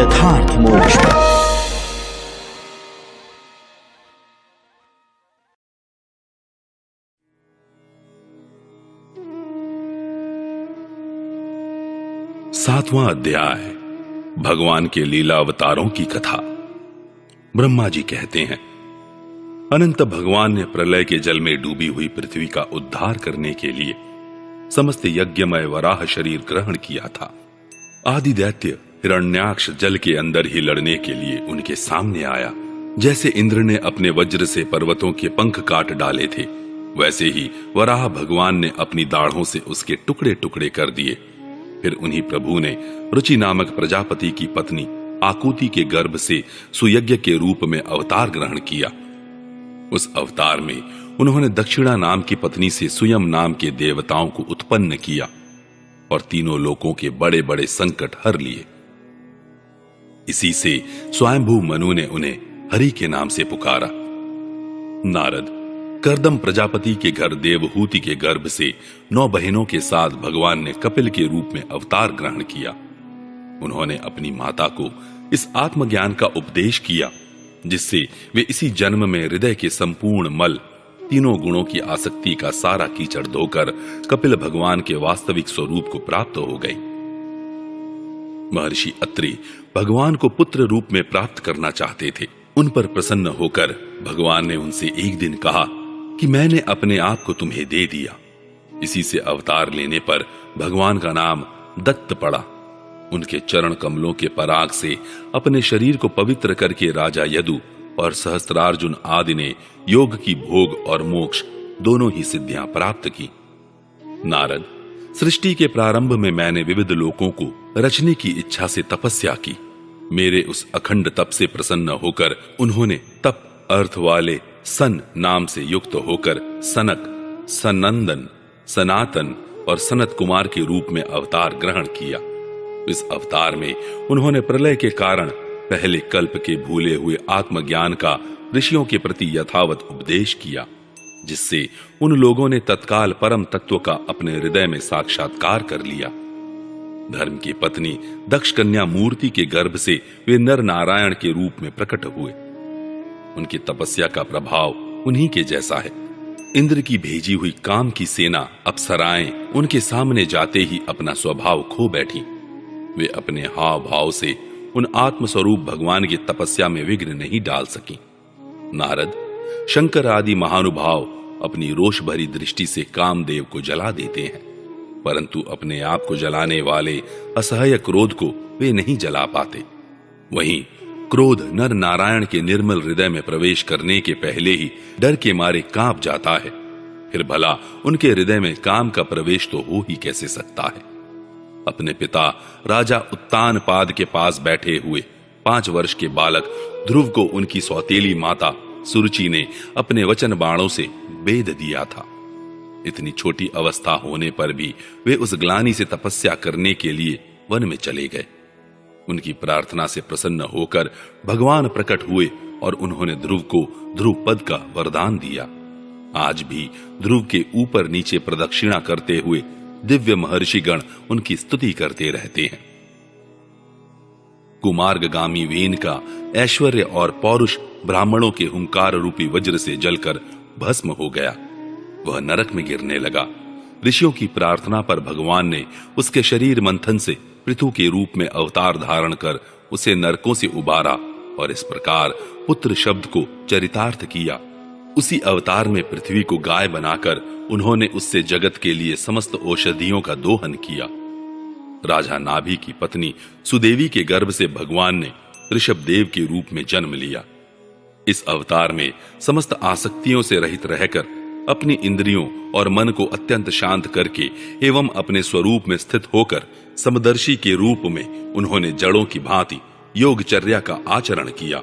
यथार्थ मोक्ष पथ। सातवां अध्याय, भगवान के लीला अवतारों की कथा। ब्रह्मा जी कहते हैं, अनंत भगवान ने प्रलय के जल में डूबी हुई पृथ्वी का उद्धार करने के लिए समस्त यज्ञमय वराह शरीर ग्रहण किया था। आदि दैत्य हिरण्याक्ष जल के अंदर ही लड़ने के लिए उनके सामने आया। जैसे इंद्र ने अपने वज्र से पर्वतों के पंख काट डाले थे, वैसे ही वराह भगवान ने अपनी दाढ़ों से उसके टुकड़े टुकड़े कर दिए। फिर उन्हीं प्रभु ने रुचि नामक प्रजापति की पत्नी आकुति के गर्भ से सुयज्ञ के रूप में अवतार ग्रहण किया। उस अवतार में उन्होंने दक्षिणा नाम की पत्नी से सुयम नाम के देवताओं को उत्पन्न किया और तीनों लोकों के बड़े बड़े संकट हर लिए। इसी से स्वयंभू मनु ने उन्हें हरि के नाम से पुकारा। नारद कर्दम प्रजापति के घर देवहूति के गर्भ से 9 बहनों के साथ भगवान ने कपिल के रूप में अवतार ग्रहण किया। उन्होंने अपनी माता को इस आत्मज्ञान का उपदेश किया, जिससे वे इसी जन्म में हृदय के संपूर्ण मल, तीनों गुणों की आसक्ति का सारा कीचड़ धोकर कपिल भगवान के वास्तविक स्वरूप को प्राप्त हो गई। महर्षि अत्रि भगवान को पुत्र रूप में प्राप्त करना चाहते थे। उन पर प्रसन्न होकर भगवान ने उनसे एक दिन कहा कि मैंने अपने आप को तुम्हें दे दिया। इसी से अवतार लेने पर भगवान का नाम दत्त पड़ा। उनके चरण कमलों के पराग से अपने शरीर को पवित्र करके राजा यदु और सहस्त्रार्जुन आदि ने योग की भोग और मोक्ष दोनों ही सिद्धियां प्राप्त की। नारद, सृष्टि के प्रारंभ में मैंने विविध लोकों को रचने की इच्छा से तपस्या की। मेरे उस अखंड तप से प्रसन्न होकर उन्होंने तप अर्थ वाले सन नाम से युक्त होकर सनक, सनंदन, सनातन और सनत कुमार के रूप में अवतार ग्रहण किया। इस अवतार में उन्होंने प्रलय के कारण पहले कल्प के भूले हुए आत्मज्ञान का ऋषियों के प्रति यथावत उपदेश किया, जिससे उन लोगों ने तत्काल परम तत्व का अपने हृदय में साक्षात्कार कर लिया। धर्म की पत्नी दक्ष कन्या मूर्ति के गर्भ से वे नर नारायण के रूप में प्रकट हुए। उनकी तपस्या का प्रभाव उन्हीं के जैसा है। इंद्र की भेजी हुई काम की सेना अप्सराएं उनके सामने जाते ही अपना स्वभाव खो बैठी। वे अपने हाव भाव से उन आत्मस्वरूप भगवान की तपस्या में विघ्न नहीं डाल सकी। नारद, शंकर आदि महानुभाव अपनी रोष भरी दृष्टि से कामदेव को जला देते हैं, परंतु अपने आप को जलाने वाले असह्य क्रोध को वे नहीं जला पाते। वहीं क्रोध नर नारायण के निर्मल हृदय में प्रवेश करने के पहले ही डर के मारे कांप जाता है। फिर भला उनके हृदय में काम का प्रवेश तो हो ही कैसे सकता है। अपने पिता राजा उत्तानपाद के पास बैठे हुए 5 वर्ष के बालक ध्रुव को उनकी सौतेली माता सुरुचि ने अपने वचन बाणों से बेध दिया था। इतनी छोटी अवस्था होने पर भी वे उस ग्लानि से तपस्या करने के लिए वन में चले गए। उनकी प्रार्थना से प्रसन्न होकर भगवान प्रकट हुए और उन्होंने ध्रुव को ध्रुव पद का वरदान दिया। आज भी ध्रुव के ऊपर नीचे प्रदक्षिणा करते हुए दिव्य महर्षिगण उनकी स्तुति करते रहते हैं। कुमार्गगामी वेन का ऐश्वर्य और पौरुष ब्राह्मणों के हुंकार रूपी वज्र से जलकर भस्म हो गया। वह नरक में गिरने लगा। ऋषियों की प्रार्थना पर भगवान ने उसके शरीर मंथन से पृथु के रूप में अवतार धारण कर उसे नरकों से उबारा और इस प्रकार पुत्र शब्द को चरितार्थ किया। उसी अवतार में पृथ्वी को गाय बनाकर उन्होंने उससे जगत के लिए समस्त औषधियों का दोहन किया। राजा नाभि की पत्नी सुदेवी के गर्भ से भगवान ने ऋषभ देव के रूप में जन्म लिया। इस अवतार में समस्त आसक्तियों से रहित रहकर अपनी इंद्रियों और मन को अत्यंत शांत करके एवं अपने स्वरूप में स्थित होकर समदर्शी के रूप में उन्होंने जड़ों की भांति योगचर्या का आचरण किया।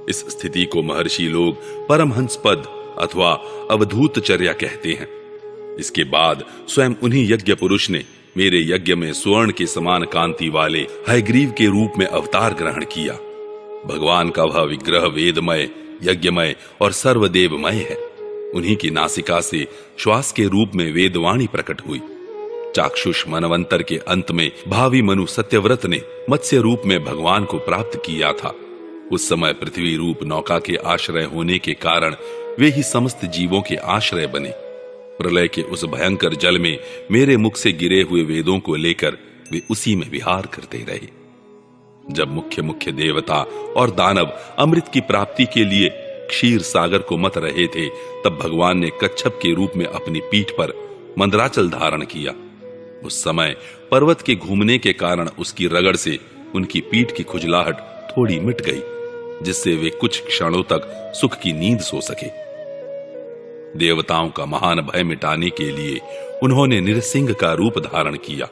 इस स्थिति को महर्षि लोग परमहंस पद अथवा अवधूतचर्या कहते हैं। इसके बाद स्वयं उन्हीं यज्ञ पुरुष ने मेरे यज्ञ में स्वर्ण के समान कांति वाले हयग्रीव के रूप में अवतार ग्रहण किया। भगवान का वह विग्रह वेदमय, यज्ञमय और सर्वदेवमय है। उन्हीं की नासिका से श्वास के रूप में वेदवाणी प्रकट हुई। चाक्षुष मनवंतर के अंत में भावी मनु सत्यव्रत ने मत्स्य रूप में भगवान को प्राप्त किया था। उस समय पृथ्वी रूप नौका के आश्रय होने के कारण वे ही समस्त जीवों के आश्रय बने। प्रलय के उस भयंकर जल में मेरे मुख से गिरे हुए वेदों को लेकर वे उसी में विहार करते रहे। जब मुख्य मुख्य देवता और दानव अमृत की प्राप्ति के लिए क्षीर सागर को मत रहे थे, तब भगवान ने कच्छप के रूप में अपनी पीठ पर मंदराचल धारण किया। उस समय पर्वत के घूमने के कारण उसकी रगड़ से उनकी पीठ की खुजलाहट थोड़ी मिट गई, जिससे वे कुछ क्षणों तक सुख की नींद सो सके। देवताओं का महान भय मिटाने के लिए उन्होंने नृसिंह का रूप धारण किया।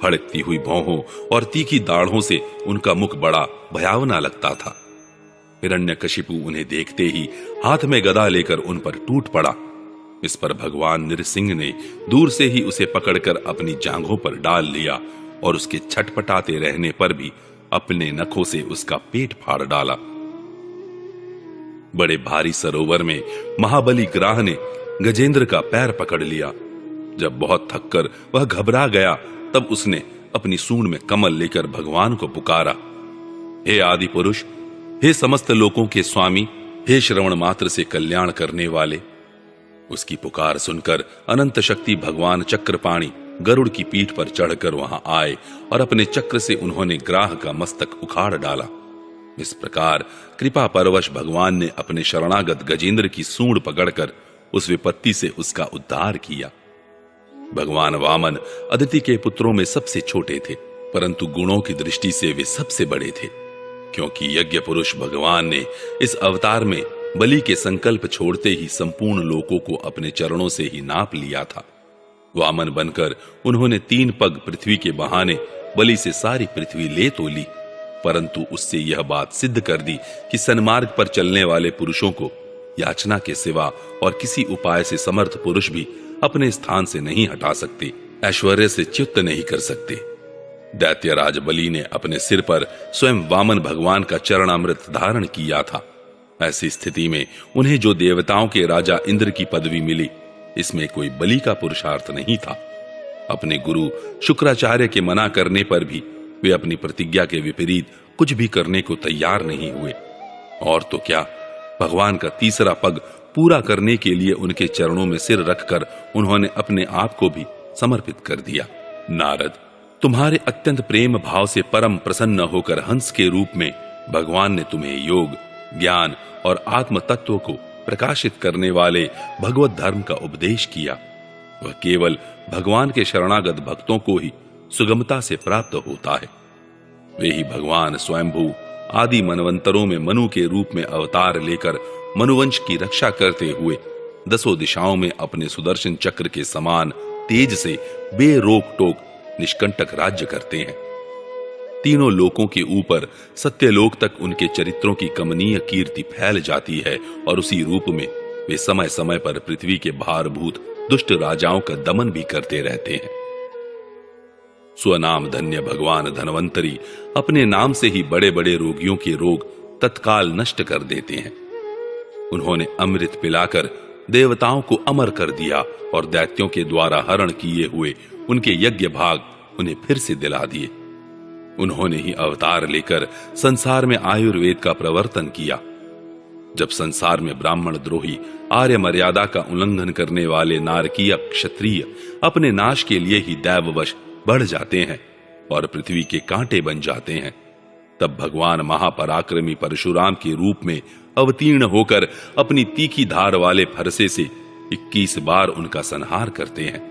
फड़कती हुई भौहों और तीखी दाढ़ों से उनका मुख बड़ा भयावना लगता था। हिरण्यकशिपु उन्हें देखते ही हाथ में गदा लेकर उन पर टूट पड़ा। इस पर भगवान नृसिंह ने दूर से ही उसे पकड़कर अपनी जांघों पर डाल लिया और उसके छटपटाते रहने पर भी अपने नखों से उसका पेट फाड़ डाला। बड़े भारी सरोवर में महाबली ग्राह ने गजेंद्र का पैर पकड़ लिया। जब बहुत थककर वह घबरा गया, तब उसने अपनी सूंड में कमल लेकर भगवान को पुकारा, हे आदि पुरुष, हे समस्त लोकों के स्वामी, हे श्रवण मात्र से कल्याण करने वाले। उसकी पुकार सुनकर अनंत शक्ति भगवान चक्रपाणी गरुड़ की पीठ पर चढ़कर वहां आए और अपने चक्र से उन्होंने ग्राह का मस्तक उखाड़ डाला। इस प्रकार कृपा परवश भगवान ने अपने शरणागत गजेंद्र की सूंड पकड़कर उस विपत्ति से उसका उद्धार किया। भगवान वामन अदिति के पुत्रों में सबसे छोटे थे, परंतु गुणों की दृष्टि से वे सबसे बड़े थे, क्योंकि यज्ञ पुरुष भगवान ने इस अवतार में बलि के संकल्प छोड़ते ही संपूर्ण लोकों को अपने चरणों से ही नाप लिया था। वामन बनकर उन्होंने 3 पग पृथ्वी के बहाने बलि से सारी पृथ्वी ले तो ली, परंतु उससे यह बात सिद्ध कर दी कि सन्मार्ग पर चलने वाले पुरुषों को याचना के सिवा और किसी उपाय से समर्थ पुरुष भी अपने स्थान से नहीं हटा सकते, ऐश्वर्य से च्युत नहीं कर सकते। दैत्यराज बलि ने अपने सिर पर स्वयं वामन भगवान का चरणामृत धारण किया था। ऐसी स्थिति में उन्हें जो देवताओं के राजा इंद्र की पदवी मिली, इसमें कोई बलि का पुरुषार्थ नहीं था। अपने गुरु शुक्राचार्य के मना करने पर भी वे अपनी प्रतिज्ञा के विपरीत कुछ भी करने को तैयार नहीं हुए। और तो क्या, भगवान का तीसरा पग पूरा करने के लिए उनके चरणों में सिर रखकर उन्होंने अपने आप को भी समर्पित कर दिया। नारद, तुम्हारे अत्यंत प्रेम भाव से परम प्रसन्न होकर हंस के रूप में भगवान ने तुम्हें योग, ज्ञान और आत्म तत्व को प्रकाशित करने वाले भगवत धर्म का उपदेश किया। वह केवल भगवान के शरणागत भक्तों को ही सुगमता से प्राप्त होता है। वे ही भगवान स्वयंभू आदि मनवंतरों में मनु के रूप में अवतार लेकर मनुवंश की रक्षा करते हुए 10 दिशाओं में अपने सुदर्शन चक्र के समान तेज से बेरोक टोक निष्कंटक राज्य करते हैं। तीनों लोकों के ऊपर सत्यलोक तक उनके चरित्रों की कमनीय कीर्ति फैल जाती है और उसी रूप में वे समय समय पर पृथ्वी के भारभूत दुष्ट राजाओं का दमन भी करते रहते हैं। स्वनाम धन्य भगवान धनवंतरी अपने नाम से ही बड़े बड़े रोगियों के रोग तत्काल नष्ट कर देते हैं। उन्होंने अमृत पिलाकर देवताओं को अमर कर दिया और दैत्यों के द्वारा हरण किए हुए उनके यज्ञ भाग उन्हें फिर से दिला दिए। उन्होंने ही अवतार लेकर संसार में आयुर्वेद का प्रवर्तन किया। जब संसार में ब्राह्मण द्रोही आर्य मर्यादा का उल्लंघन करने वाले नारकीय क्षत्रिय अपने नाश के लिए ही दैववश बढ़ जाते हैं और पृथ्वी के कांटे बन जाते हैं, तब भगवान महापराक्रमी परशुराम के रूप में अवतीर्ण होकर अपनी तीखी धार वाले फरसे से 21 बार उनका संहार करते हैं।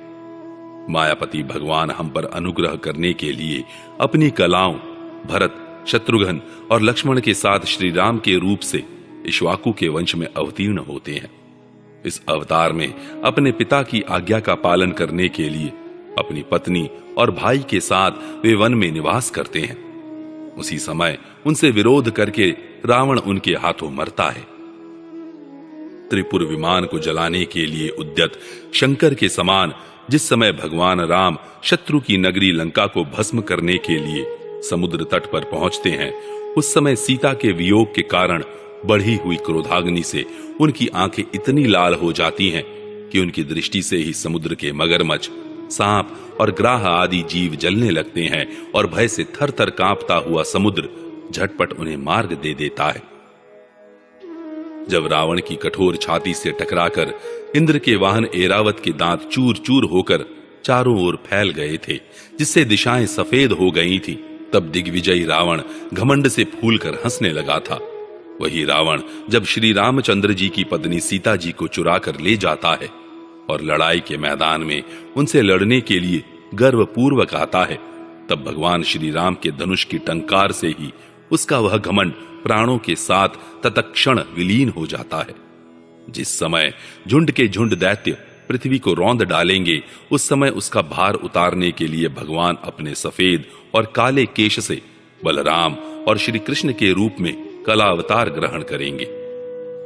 मायापति भगवान हम पर अनुग्रह करने के लिए अपनी कलाओं भरत, शत्रुघ्न और लक्ष्मण के साथ श्री राम के रूप से इक्ष्वाकु के वंश में अवतीर्ण होते हैं। इस अवतार में अपने पिता की आज्ञा का पालन करने के लिए अपनी पत्नी और भाई के साथ वे वन में निवास करते हैं। उसी समय उनसे विरोध करके रावण उनके हाथों मरता है। त्रिपुर विमान को जलाने के लिए उद्यत शंकर के समान जिस समय भगवान राम शत्रु की नगरी लंका को भस्म करने के लिए समुद्र तट पर पहुंचते हैं, उस समय सीता के वियोग के कारण बढ़ी हुई क्रोधाग्नि से उनकी आंखें इतनी लाल हो जाती हैं कि उनकी दृष्टि से ही समुद्र के मगरमच्छ सांप और ग्राह आदि जीव जलने लगते हैं और भय से थर थर कांपता हुआ समुद्र झटपट उन्हें मार्ग दे देता है। जब रावण की कठोर छाती से टकराकर इंद्र के वाहन ऐरावत के दांत चूर चूर होकर चारों ओर फैल गए थे, जिससे दिशाएं सफेद हो गई थी, तब दिग्विजयी रावण घमंड से फूलकर हंसने लगा था। वही रावण जब श्री रामचंद्र जी की पत्नी सीता जी को चुरा कर ले जाता है और लड़ाई के मैदान में उनसे लड़ने के लिए गर्वपूर्वक आता है, तब भगवान श्री राम के धनुष की टंकार से ही उसका वह घमंड प्राणों के साथ तत्क्षण विलीन हो जाता है। जिस समय झुंड के झुंड दैत्य पृथ्वी को रौंद डालेंगे, उस समय उसका भार उतारने के लिए भगवान अपने सफेद और काले केश से बलराम और श्री कृष्ण के रूप में कला अवतार ग्रहण करेंगे।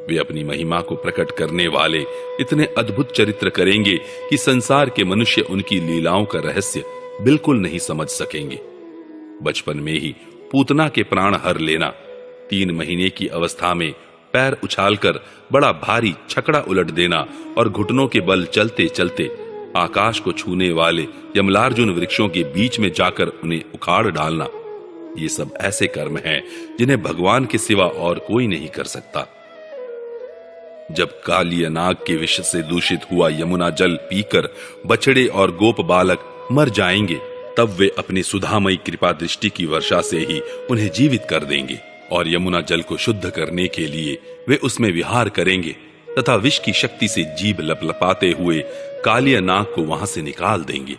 वे अपनी महिमा को प्रकट करने वाले इतने अद्भुत चरित्र करेंगे कि संसार के मनुष्य उनकी लीलाओं का रहस्य बिल्कुल नहीं समझ सकेंगे। बचपन में ही पूतना के प्राण हर लेना, 3 महीने की अवस्था में पैर उछालकर बड़ा भारी छकड़ा उलट देना और घुटनों के बल चलते चलते आकाश को छूने वाले यमलार्जुन वृक्षों के बीच में जाकर उन्हें उखाड़ डालना, ये सब ऐसे कर्म हैं जिन्हें भगवान के सिवा और कोई नहीं कर सकता। जब कालिय नाग के विष से दूषित हुआ यमुना जल पीकर बछड़े और गोप बालक मर जाएंगे, तब वे अपनी सुधामयी कृपा दृष्टि की वर्षा से ही उन्हें जीवित कर देंगे और यमुना जल को शुद्ध करने के लिए वे उसमें विहार करेंगे तथा विष की शक्ति से जीभ लपलपाते हुए कालिय नाग को वहां से निकाल देंगे।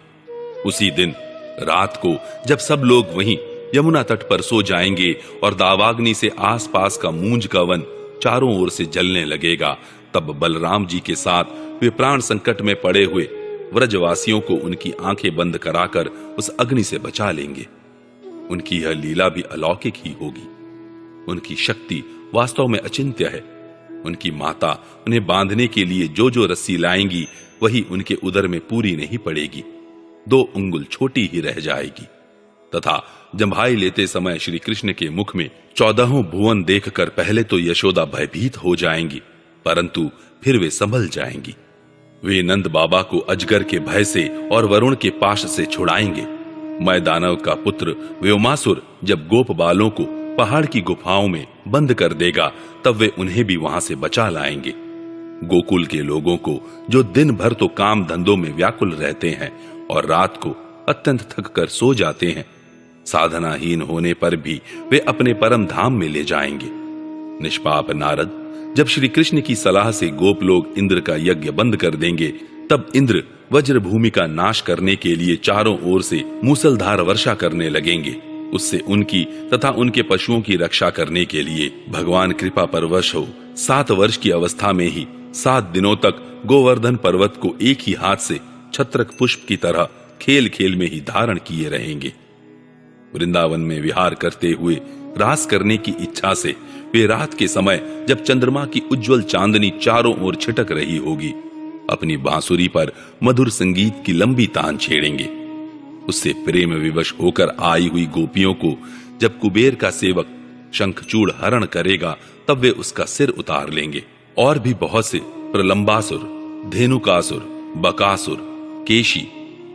उसी दिन रात को जब सब लोग वहीं यमुना तट पर सो जाएंगे और दावाग्नि से आसपास का मूंज का वन चारों ओर से जलने लगेगा, तब बलराम जी के साथ वे प्राण संकट में पड़े हुए व्रजवासियों को उनकी आंखें बंद कराकर उस अग्नि से बचा लेंगे। उनकी यह लीला भी अलौकिक ही होगी। उनकी शक्ति वास्तव में अचिंत्य है। उनकी माता उन्हें बांधने के लिए जो जो रस्सी लाएंगी वही उनके उदर में पूरी नहीं पड़ेगी, 2 उंगुल छोटी ही रह जाएगी। तथा जम्भाई लेते समय श्री कृष्ण के मुख में 14 भुवन देखकर पहले तो यशोदा भयभीत हो जाएंगी, परंतु फिर वे संभल जाएंगी। वे नंद बाबा को अजगर के भय से और वरुण के पाश से छुड़ाएंगे। मैं दानव का पुत्र व्योमासुर जब गोप बालों को पहाड़ की गुफाओं में बंद कर देगा, तब वे उन्हें भी वहां से बचा लाएंगे। गोकुल के लोगों को जो दिन भर तो काम धंधों में व्याकुल रहते हैं और रात को अत्यंत थक कर सो जाते हैं, साधनाहीन होने पर भी वे अपने परम धाम में ले जाएंगे। निष्पाप नारद जब श्री कृष्ण की सलाह से गोप लोग इंद्र का यज्ञ बंद कर देंगे, तब इंद्र वज्र भूमि का नाश करने के लिए चारों ओर से मूसलधार वर्षा करने लगेंगे। उससे उनकी तथा उनके पशुओं की रक्षा करने के लिए भगवान कृपा परवश हो 7 वर्ष की अवस्था में ही 7 दिनों तक गोवर्धन पर्वत को एक ही हाथ से छत्रक पुष्प की तरह खेल खेल में ही धारण किए रहेंगे। वृंदावन में विहार करते हुए रास करने की इच्छा से वे रात के समय जब चंद्रमा की उज्जवल चांदनी चारों ओर छिटक रही होगी, अपनी बांसुरी पर मधुर संगीत की लंबी तान छेड़ेंगे। उससे प्रेम विवश होकर आई हुई गोपियों को जब कुबेर का सेवक शंखचूड़ हरण करेगा, तब वे उसका सिर उतार लेंगे। और भी बहुत से प्रलंबासुर, धेनुकासुर, बकासुर, केशी,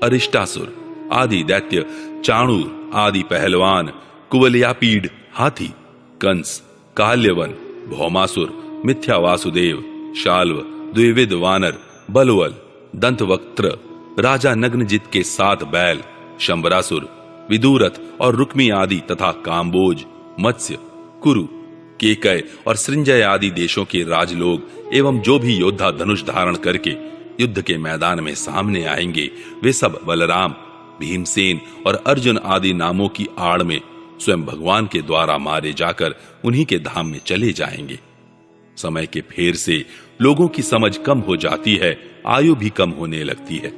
अरिष्टासुर आदि दैत्य, चाणूर आदि पहलवान, कुवलयापीड हाथी, कंस, काल्यवन, भौमासुर, मिथ्या वासुदेव, शाल्व, द्विविध वानर, बलवल, दंतवक्त्र, राजा नग्नजित के 7 बैल, शंबरासुर, विदुरथ और रुक्मी आदि तथा काम्बोज, मत्स्य, कुरु, केकय और सृंजय आदि देशों के राजलोग एवं जो भी योद्धा धनुष धारण करके युद्ध के मैदान में सामने आएंगे, वे सब बलराम, भीमसेन और अर्जुन आदि नामों की आड़ में स्वयं भगवान के द्वारा मारे जाकर उन्हीं के धाम में चले जाएंगे। समय के फेर से लोगों की समझ कम हो जाती है, आयु भी कम होने लगती है।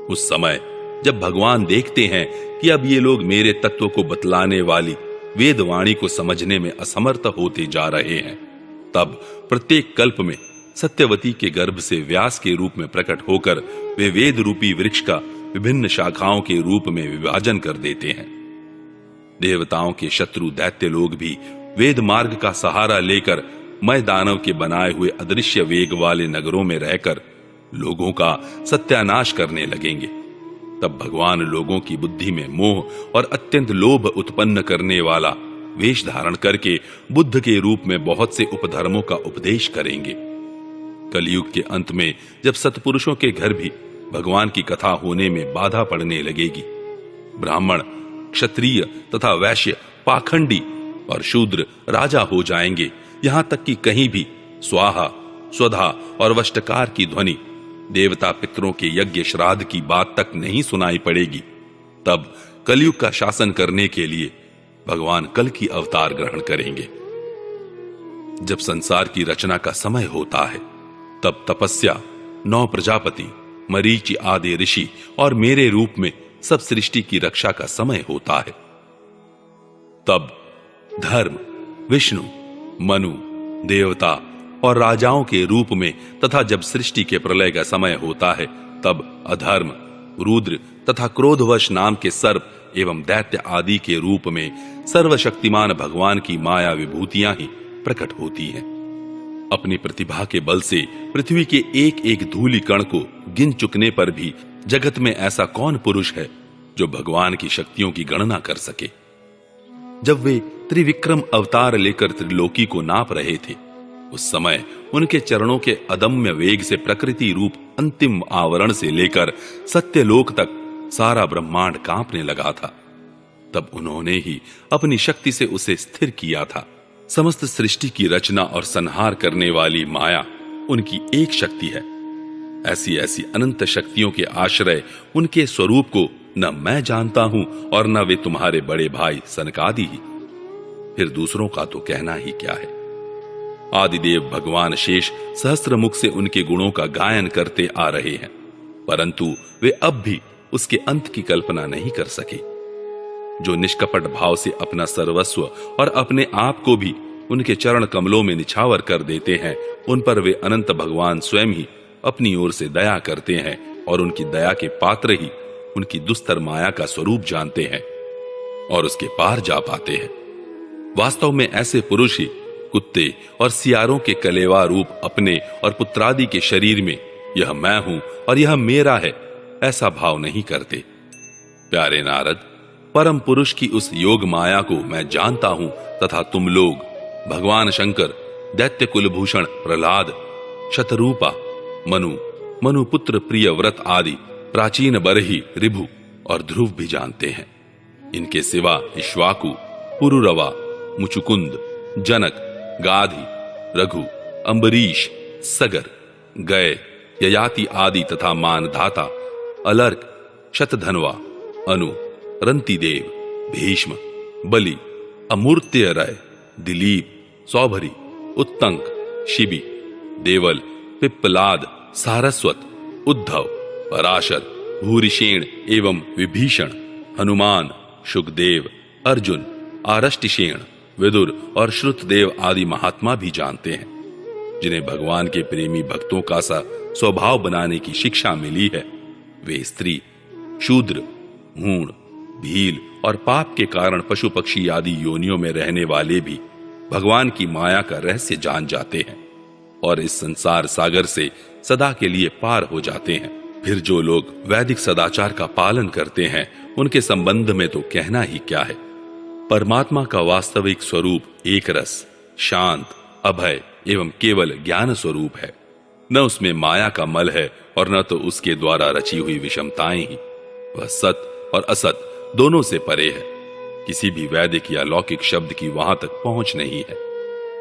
उस समय जब भगवान देखते हैं कि अब ये लोग मेरे तत्व को बतलाने वाली वेदवाणी को समझने में असमर्थ होते जा रहे हैं, तब प्रत्येक कल्प में सत्यवती के गर्भ से व्यास के रूप में प्रकट होकर वे वेद रूपी वृक्ष का विभिन्न शाखाओं के रूप में विभाजन कर देते हैं। देवताओं के शत्रु दैत्य लोग भी वेद मार्ग का सहारा लेकर मैं दानव के बनाए हुए अदृश्य वेग वाले नगरों में रहकर लोगों का सत्यानाश करने लगेंगे। तब भगवान लोगों की बुद्धि में मोह और अत्यंत लोभ उत्पन्न करने वाला वेश धारण करके बुद्ध के रूप में बहुत से उपधर्मों का उपदेश करेंगे। कलयुग के अंत में जब सत्पुरुषों के घर भी भगवान की कथा होने में बाधा पड़ने लगेगी, ब्राह्मण, क्षत्रिय तथा वैश्य पाखंडी और शूद्र राजा हो जाएंगे, यहां तक कि कहीं भी स्वाहा, स्वधा और वष्टकार की ध्वनि, देवता पितरों के यज्ञ श्राद्ध की बात तक नहीं सुनाई पड़ेगी। तब कलयुग का शासन करने के लिए भगवान कल की अवतार ग्रहण करेंगे। जब संसार की रचना का समय होता है, तब तपस्या, 9 प्रजापति, मरीचि आदि ऋषि और मेरे रूप में सब सृष्टि की रक्षा का समय होता है। तब धर्म, विष्णु, मनु, देवता और राजाओं के रूप में तथा जब सृष्टि के प्रलय का समय होता है, तब अधर्म, रुद्र तथा क्रोधवश नाम के सर्प एवं दैत्य आदि के रूप में सर्वशक्तिमान भगवान की माया विभूतियां ही प्रकट होती हैं। अपनी प्रतिभा के बल से पृथ्वी के एक एक धूलि कण को गिन चुकने पर भी जगत में ऐसा कौन पुरुष है जो भगवान की शक्तियों की गणना कर सके। जब वे त्रिविक्रम अवतार लेकर त्रिलोकी को नाप रहे थे, उस समय उनके चरणों के अदम्य वेग से प्रकृति रूप अंतिम आवरण से लेकर सत्यलोक तक सारा ब्रह्मांड कांपने लगा था। तब उन्होंने ही अपनी शक्ति से उसे स्थिर किया था। समस्त सृष्टि की रचना और संहार करने वाली माया उनकी एक शक्ति है। ऐसी ऐसी अनंत शक्तियों के आश्रय उनके स्वरूप को न मैं जानता हूं और न वे तुम्हारे बड़े भाई सनकादि ही। फिर दूसरों का तो कहना ही क्या है। आदिदेव भगवान शेष सहस्त्र मुख से उनके गुणों का गायन करते आ रहे हैं, परंतु वे अब भी उसके अंत की कल्पना नहीं कर सके। जो निष्कपट भाव से अपना सर्वस्व और अपने आप को भी उनके चरण कमलों में निछावर कर देते हैं, उन पर वे अनंत भगवान स्वयं ही अपनी ओर से दया करते हैं और उनकी दया के पात्र ही उनकी दुस्तर माया का स्वरूप जानते हैं और उसके पार जा पाते हैं। वास्तव में ऐसे पुरुष ही कुत्ते और सियारों के कलेवा रूप अपने और पुत्रादि के शरीर में यह मैं हूं और यह मेरा है ऐसा भाव नहीं करते। प्यारे नारद, परम पुरुष की उस योग माया को मैं जानता हूं तथा तुम लोग भगवान शंकर, दैत्य कुलभूषण प्रहलाद, शतरूपा, मनुपुत्र प्रिय व्रत आदि प्राचीन बरही, ऋभु और ध्रुव भी जानते हैं। इनके सिवा इक्ष्वाकु, पुरुरवा, मुचुकुंद, जनक, गाधि, रघु, अम्बरीश, सगर, गय, ययाति आदि तथा मानधाता, अलर्क, शतधनवा, अनु, रंतिदेव, भीष्म, बलि, अमूर्त्यरय, दिलीप, सौभरी, उत्तंक, शिबी, देवल, पिप्पलाद, सारस्वत, उद्धव, पराशर, भूरिशेण एवं विभीषण, हनुमान, शुकदेव, अर्जुन, आरष्टिशेण, विदुर और श्रुतदेव आदि महात्मा भी जानते हैं, जिन्हें भगवान के प्रेमी भक्तों का सा स्वभाव बनाने की शिक्षा मिली है। वे स्त्री, शूद्र, हूण, भील और पाप के कारण पशु पक्षी आदि योनियों में रहने वाले भी भगवान की माया का रहस्य जान जाते हैं और इस संसार सागर से सदा के लिए पार हो जाते हैं। फिर जो लोग वैदिक सदाचार का पालन करते हैं, उनके संबंध में तो कहना ही क्या है। परमात्मा का वास्तविक स्वरूप एक रस, शांत, अभय एवं केवल ज्ञान स्वरूप है। न उसमें माया का मल है और न तो उसके द्वारा रची हुई विषमताएं ही। वह सत और असत दोनों से परे है। किसी भी वैदिक या लौकिक शब्द की वहां तक पहुंच नहीं है।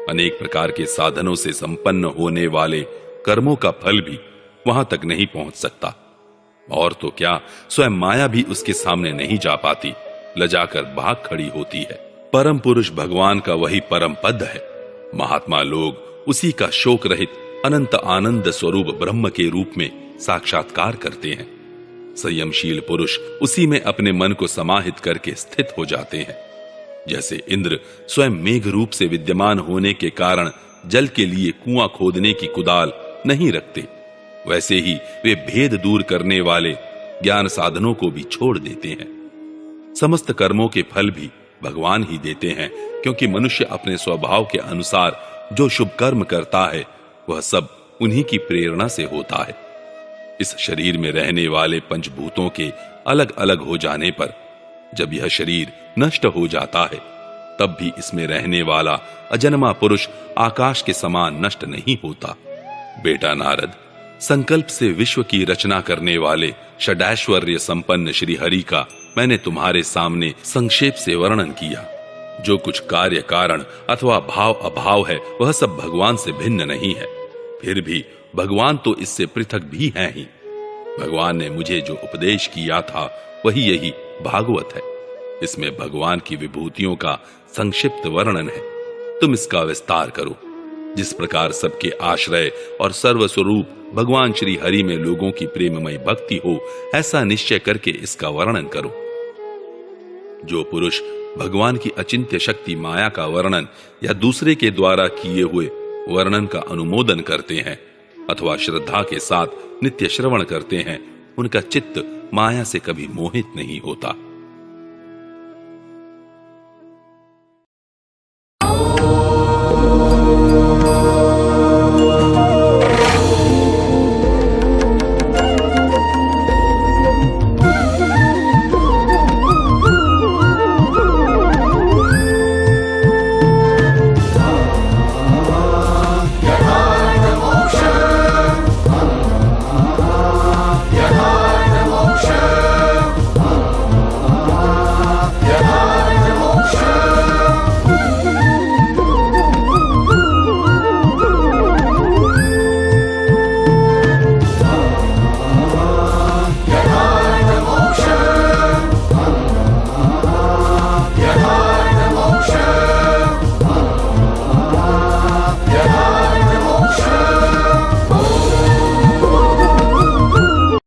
अनेक प्रकार के साधनों से संपन्न होने वाले कर्मों का फल भी वहां तक नहीं पहुंच सकता। और तो क्या, स्वयं माया भी उसके सामने नहीं जा पाती, लजाकर भाग खड़ी होती है। परम पुरुष भगवान का वही परम पद है। महात्मा लोग उसी का शोक रहित अनंत आनंद स्वरूप ब्रह्म के रूप में साक्षात्कार करते हैं। संयमशील पुरुष उसी में अपने मन को समाहित करके स्थित हो जाते हैं। जैसे इंद्र स्वयं मेघ रूप से विद्यमान होने के कारण जल के लिए कुआं खोदने की कुदाल नहीं रखते, वैसे ही वे भेद दूर करने वाले ज्ञान साधनों को भी छोड़ देते हैं। समस्त कर्मों के फल भी भगवान ही देते हैं, क्योंकि मनुष्य अपने स्वभाव के अनुसार जो शुभ कर्म करता है वह सब उन्हीं की प्रेरणा से होता है। इस शरीर में रहने वाले पंचभूतों के अलग अलग हो जाने पर जब यह शरीर नष्ट हो जाता है, तब भी इसमें रहने वाला अजन्मा पुरुष आकाश के समान नष्ट नहीं होता। बेटा नारद, संकल्प से विश्व की रचना करने वाले षडैश्वर्य संपन्न श्री हरि का मैंने तुम्हारे सामने संक्षेप से वर्णन किया। जो कुछ कार्य कारण अथवा भाव अभाव है वह सब भगवान से भिन्न नहीं है। फिर भी भगवान तो इससे पृथक भी हैं ही। भगवान ने मुझे जो उपदेश किया था वही यही भागवत है। इसमें भगवान की विभूतियों का संक्षिप्त वर्णन है। तुम इसका विस्तार करो। जिस प्रकार सबके आश्रय और सर्वस्वरूप भगवान श्री हरि में लोगों की प्रेममय भक्ति हो, ऐसा निश्चय करके इसका वर्णन करो। जो पुरुष भगवान की अचिंत्य शक्ति माया का वर्णन या दूसरे के द्वारा किए हुए वर्णन का अनुमोदन करते हैं अथवा श्रद्धा के साथ नित्य श्रवण करते हैं, उनका चित्त माया से कभी मोहित नहीं होता।